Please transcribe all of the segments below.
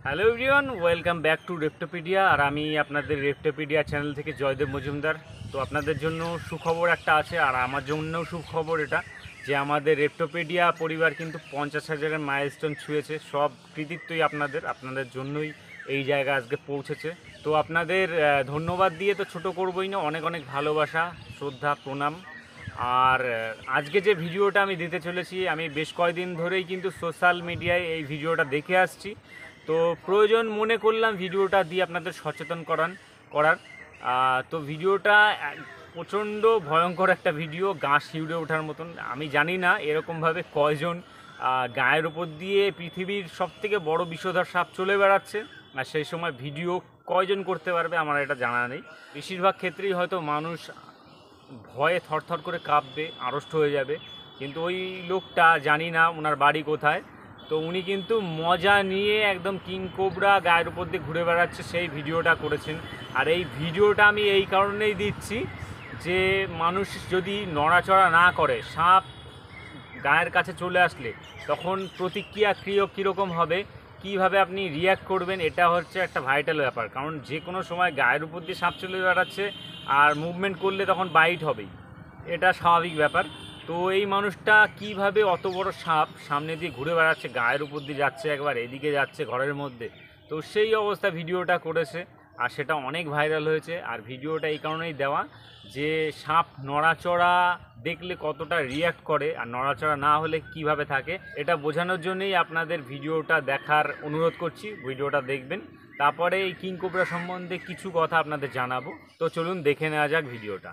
Hello everyone, welcome back to Reptopedia. আর আমি আপনাদের রেপ্টোপিডিয়া চ্যানেল থেকে জয়দেব মজুমদার। তো আপনাদের জন্য সুখবর একটা আছে, আর আমার জন্যও সুখবর এটা যে আমাদের রেপ্টোপিডিয়া পরিবার কিন্তু 50,000-এর মাইলস্টোন ছুঁয়েছে। সব কৃতিত্বই আপনাদের জন্যই এই জায়গা আজকে পৌঁছেছে। তো আপনাদের ধন্যবাদ দিয়ে তো ছোট করবই না, অনেক অনেক ভালোবাসা, শ্রদ্ধা, প্রণাম। আর আজকে যে ভিডিওটা আমি দিতে চলেছি, আমি বেশ কয়েকদিন ধরেই কিন্তু সোশ্যাল মিডিয়ায় এই ভিডিওটা দেখে আসছি। তো প্রয়োজন মনে করলাম ভিডিওটা দিয়ে আপনাদের সচেতন করার। তো ভিডিওটা প্রচণ্ড ভয়ঙ্কর একটা ভিডিও, গা শিউরে ওঠার মতন। আমি জানি না এরকমভাবে কয়জন গায়ের ওপর দিয়ে পৃথিবীর সবথেকে বড় বিষধর সাপ চলে বেড়াচ্ছে, আর সেই সময় ভিডিও কয়জন করতে পারবে আমার এটা জানা নেই। বেশিরভাগ ক্ষেত্রেই হয়তো মানুষ ভয়ে থরথর করে কাঁপবে, আড়ষ্ট হয়ে যাবে। কিন্তু ওই লোকটা, জানি না ওনার বাড়ি কোথায়, তো উনি কিন্তু মজা নিয়ে একদম কিং কোবরা গায়ের উপর দিয়ে ঘুরে বেড়াচ্ছে, সেই ভিডিওটা করেছেন। আর এই ভিডিওটা আমি এই কারণেই দিচ্ছি যে মানুষ যদি নড়াচড়া না করে, সাপ গায়ের কাছে চলে আসলে তখন প্রতিক্রিয়া কীরকম হবে, কীভাবে আপনি রিয়্যাক্ট করবেন, এটা হচ্ছে একটা ভাইটাল ব্যাপার। কারণ যে কোনো সময় গায়ের উপর দিয়ে সাপ চলে বেড়াচ্ছে, আর মুভমেন্ট করলে তখন বাইট হবেই, এটা স্বাভাবিক ব্যাপার। তো এই মানুষটা কিভাবে অত বড় সাপ সামনে দিয়ে ঘুরে বেড়াচ্ছে, গায়ের উপর দিয়ে যাচ্ছে, একবার এদিকে যাচ্ছে ঘরের মধ্যে, তো সেই অবস্থা ভিডিওটা করেছে। আর সেটা অনেক ভাইরাল হয়েছে। আর ভিডিওটা এই কারণেই দেওয়া যে সাপ নড়াচড়া দেখলে কতটা রিয়্যাক্ট করে, আর নড়াচড়া না হলে কিভাবে থাকে, এটা বোঝানোর জন্যই আপনাদের ভিডিওটা দেখার অনুরোধ করছি। ভিডিওটা দেখবেন, তারপরে এই কিং কোবরা সম্বন্ধে কিছু কথা আপনাদের জানাবো। তো চলুন দেখে নেওয়া যাক ভিডিওটা।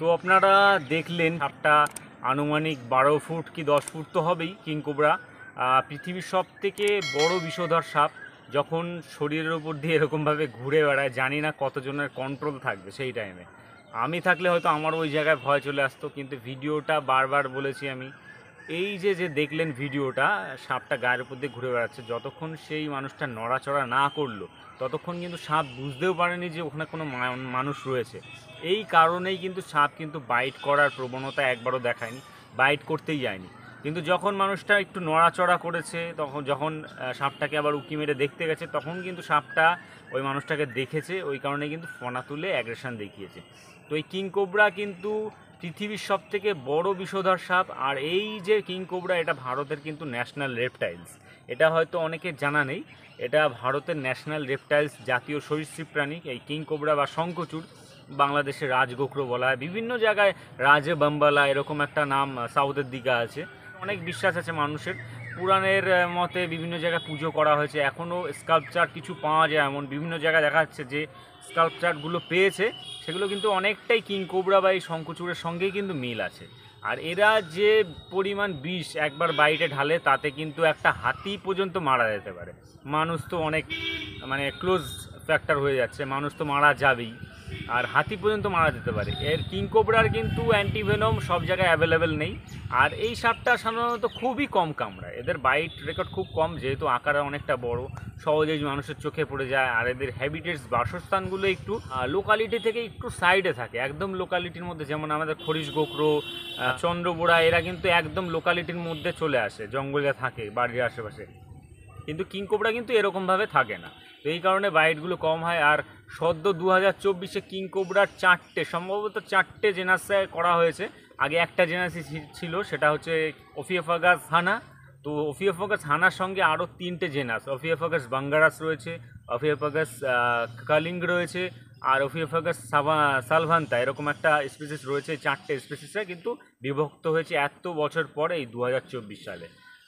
তো আপনারা দেখলেন সাপটা আনুমানিক 12 ফুট কি 10 ফুট তো হবেই কিং কোবরা। পৃথিবীর সব থেকে বড় বিষধর সাপ যখন শরীরের উপর দিয়ে এরকমভাবে ঘুরে বেড়ায়, জানি না কতজনের কন্ট্রোল থাকবে সেই টাইমে। আমি থাকলে হয়তো আমার ওই জায়গায় ভয় চলে আসতো। কিন্তু ভিডিওটা বারবার বলেছি আমি, এই যে দেখলেন ভিডিওটা, সাপটা গায়ের উপর দিয়ে ঘুরে বেড়াচ্ছে, যতক্ষণ সেই মানুষটা নড়াচড়া না করলো ততক্ষণ কিন্তু সাপ বুঝতেও পারেনি যে ওখানে কোনো মানুষ রয়েছে। এই কারণেই কিন্তু সাপ কিন্তু বাইট করার প্রবণতা একবারও দেখায়নি, বাইট করতেই যায়নি। কিন্তু যখন মানুষটা একটু নড়াচড়া করেছে, যখন সাপটাকে আবার উঁকি মেরে দেখতে গেছে, তখন কিন্তু সাপটা ওই মানুষটাকে দেখেছে, ওই কারণে কিন্তু ফনা তুলে অ্যাগ্রেশন দেখিয়েছে। তো এই কিং কোবরা কিন্তু পৃথিবীর সবথেকে বড় বিষধর সাপ। আর এই যে কিং কোবরা, এটা ভারতের কিন্তু ন্যাশনাল রেপটাইলস। এটা হয়তো অনেকের জানা নেই, এটা ভারতের ন্যাশনাল রেপটাইলস, জাতীয় সরীসৃপ প্রাণী। এই কিং কোবরা বা শঙ্খচূড়, বাংলাদেশে রাজগোখরো বলা হয়, বিভিন্ন জায়গায় রাজে বাম্বালা এরকম একটা নাম সাউথের দিকে আছে। অনেক বিশ্বাস আছে মানুষের, পুরাণের মতে বিভিন্ন জায়গায় পুজো করা হয়েছে, এখনও স্কাল্পচার কিছু পাওয়া যায়, এমন বিভিন্ন জায়গায় দেখা যাচ্ছে যে স্কাল্পচারগুলো পেয়েছে, সেগুলো কিন্তু অনেকটাই কিং কোবরা বা এই শঙ্খচূড়ের সঙ্গেই কিন্তু মিল আছে। আর এরা যে পরিমাণ বিষ একবার বাইরে ঢালে, তাতে কিন্তু একটা হাতি পর্যন্ত মারা যেতে পারে। মানুষ তো অনেক ক্লোজ ফ্যাক্টর হয়ে যাচ্ছে, মানুষ তো মারা যাবেই, আর হাতি পর্যন্ত মারা যেতে পারে। এর কিং কোবরার কিন্তু অ্যান্টিভেনম সব জায়গায় অ্যাভেলেবেল নেই। আর এই সাপটা সাধারণত খুবই কম কামড়ায়, এদের বাইট রেকর্ড খুব কম, যেহেতু আকারে অনেকটা বড়, সহজেই মানুষের চোখে পড়ে যায়। আর এদের হ্যাবিটেটস, বাসস্থানগুলো একটু লোকালিটি থেকে একটু সাইডে থাকে, একদম লোকালিটির মধ্যে, যেমন আমাদের খরিশ গোখরো, চন্দ্রবোড়া, এরা কিন্তু একদম লোকালিটির মধ্যে চলে আসে, জঙ্গলে থাকে বাড়ির আশেপাশে। কিন্তু কিং কোবরা কিন্তু এরকমভাবে থাকে না, তো এই কারণে বাইটগুলো কম হয়। আর সদ্য 2024-এ কিং কোবরার সম্ভবত চারটে জেনাসে করা হয়েছে। আগে একটা জেনাসি ছিল, সেটা হচ্ছে ওফিওফাগাস হানা। তো ওফিওফাগাস হানার সঙ্গে আরও 3টে জেনাস, ওফিওফাগাস বাঙ্গারাস রয়েছে, ওফিওফাগাস কালিঙ্গ রয়েছে, আর ওফিওফাগাস সালভান্তা, এরকম একটা স্পিসিস রয়েছে। 4টে স্পিসিসে কিন্তু বিভক্ত হয়েছে এত বছর পরে, এই 2024 সালে।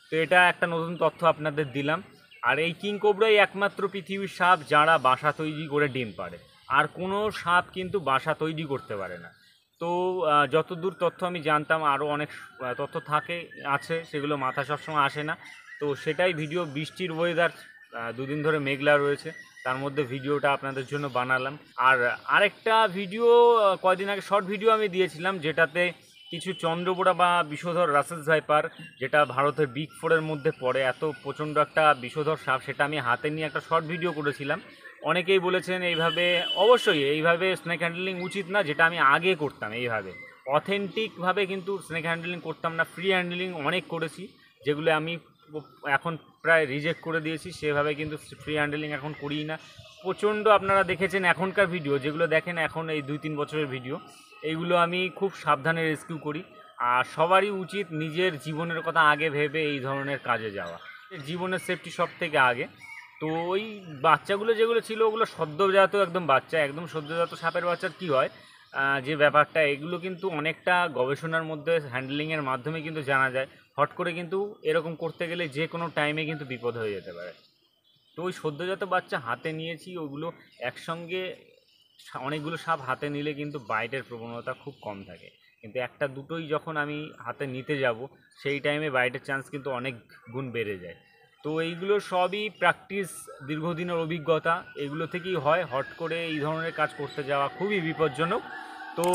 তো এটা একটা নতুন তথ্য আপনাদের দিলাম। আর এই কিং কোবরাই একমাত্র পৃথিবীর সাপ যারা বাসা তৈরি করে ডিম পাড়ে, আর কোনো সাপ কিন্তু বাসা তৈরি করতে পারে না। তো যতদূর তথ্য আমি জানতাম, আরও অনেক তথ্য আছে, সেগুলো মাথা সবসময় আসে না। তো সেটাই ভিডিও, বৃষ্টির ওয়েদার, দুদিন ধরে মেঘলা রয়েছে, তার মধ্যে ভিডিওটা আপনাদের জন্য বানালাম। আর আরেকটা ভিডিও কয়দিন আগে শর্ট ভিডিও আমি দিয়েছিলাম, যেটাতে কিছু চন্দ্রবোড়া বা বিষধর রাসেলস ভাইপার, যেটা ভারতের বিগ 4-এর মধ্যে পড়ে, এত প্রচণ্ড একটা বিষধর সাপ, সেটা আমি হাতে নিয়ে একটা শর্ট ভিডিও করেছিলাম। অনেকেই বলেছেন এইভাবে, অবশ্যই এইভাবে স্নেক হ্যান্ডলিং উচিত না, যেটা আমি আগে করতাম। এইভাবে অথেন্টিকভাবে কিন্তু স্নেক হ্যান্ডলিং করতাম না, ফ্রি হ্যান্ডলিং অনেক করেছি, যেগুলো আমি এখন প্রায় রিজেক্ট করে দিয়েছি। সেভাবে কিন্তু ফ্রি হ্যান্ডলিং এখন করি না। প্রচণ্ড, আপনারা দেখেছেন এখনকার ভিডিও যেগুলো দেখেন, এখন এই 2-3 বছরের ভিডিও, এইগুলো আমি খুব সাবধানে রেস্কিউ করি। আর সবারই উচিত নিজের জীবনের কথা আগে ভেবে এই ধরনের কাজে যাওয়া, জীবনের সেফটি সব থেকে আগে। তো ওই বাচ্চাগুলো যেগুলো ছিল, ওগুলো সদ্যজাত একদম বাচ্চা, একদম সদ্যজাত সাপের বাচ্চার কী হয় যে ব্যাপারটা, এগুলো কিন্তু অনেকটা গবেষণার মধ্যে হ্যান্ডলিংয়ের মাধ্যমে কিন্তু জানা যায়। হট করে কিন্তু এরকম করতে গেলে যে কোনো টাইমে কিন্তু বিপদ হয়ে যেতে পারে। তো ওই সদ্যজাত বাচ্চা হাতে নিয়েছি, ওগুলো একসঙ্গে অনেকগুলো সাপ হাতে নিলে কিন্তু বাইটের প্রবণতা খুব কম থাকে, কিন্তু একটা দুটোই যখন আমি হাতে নিতে যাব, সেই টাইমে বাইটের চান্স কিন্তু অনেক গুণ বেড়ে যায়। তো এইগুলো সবই প্র্যাকটিস, দীর্ঘদিনের অভিজ্ঞতা, এগুলো থেকেই হয়। হট করে এই ধরনের কাজ করতে যাওয়া খুবই বিপজ্জনক। তো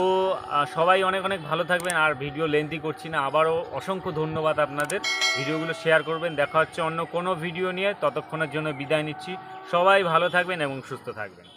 সবাই অনেক অনেক ভালো থাকবেন। আর ভিডিও লেন্থি করছি না, আবারও অসংখ্য ধন্যবাদ আপনাদের। ভিডিওগুলো শেয়ার করবেন। দেখা হচ্ছে অন্য কোনো ভিডিও নিয়ে, ততক্ষণের জন্য বিদায় নিচ্ছি। সবাই ভালো থাকবেন এবং সুস্থ থাকবেন।